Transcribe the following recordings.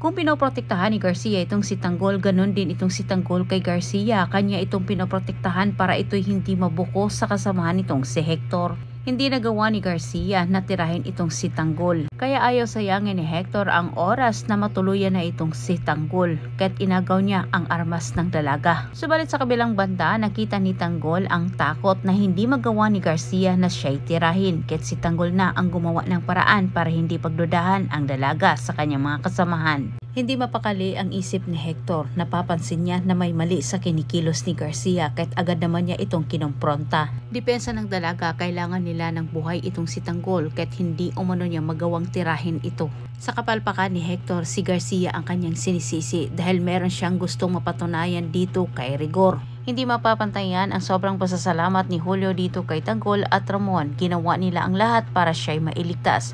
Kung pinoprotektahan ni Garcia itong si Tanggol, ganun din itong si Tanggol kay Garcia. Kanya itong pinoprotektahan para ito'y hindi mabuko sa kasamahan nitong si Hector. Hindi nagawa ni Garcia na tirahin itong si Tanggol. Kaya ayaw sayangin ni Hector ang oras na matuluyan na itong si Tanggol, kaya't inagaw niya ang armas ng dalaga. Subalit sa kabilang banda, nakita ni Tanggol ang takot na hindi magawa ni Garcia na siya'y tirahin, kaya't si Tanggol na ang gumawa ng paraan para hindi pagdudahan ang dalaga sa kanyang mga kasamahan. Hindi mapakali ang isip ni Hector. Napapansin niya na may mali sa kinikilos ni Garcia, kahit agad naman niya itong kinompronta. Depensa ng dalaga, kailangan nila ng buhay itong si Tanggol kahit hindi umano niya magawang tirahin ito. Sa kapalpakan ni Hector, si Garcia ang kanyang sinisisi dahil meron siyang gustong mapatunayan dito kay Rigor. Hindi mapapantayan ang sobrang pasasalamat ni Julio dito kay Tanggol at Ramon. Ginawa nila ang lahat para siya'y mailigtas.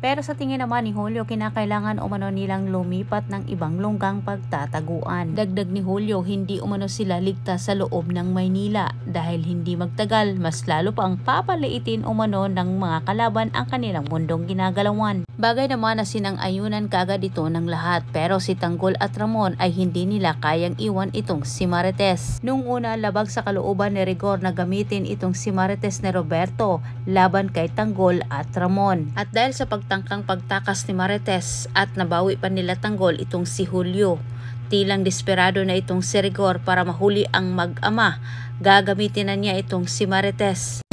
Pero sa tingin naman ni Julio, kinakailangan umano nilang lumipat ng ibang lunggang pagtataguan. Dagdag ni Julio, hindi umano sila ligtas sa loob ng Maynila dahil hindi magtagal, mas lalo pang papaliitin umano ng mga kalaban ang kanilang mundong ginagalawan. Bagay naman na sinang-ayunan kagad ito ng lahat, pero si Tanggol at Ramon ay hindi nila kayang iwan itong si Marites. Nung una, labag sa kalooban ni Rigor na gamitin itong si Marites ni Roberto laban kay Tanggol at Ramon. At dahil sa pagtangkang pagtakas ni Marites at nabawi pa nila Tanggol itong si Julio, tilang desperado na itong si Rigor para mahuli ang mag-ama. Gagamitin na niya itong si Marites.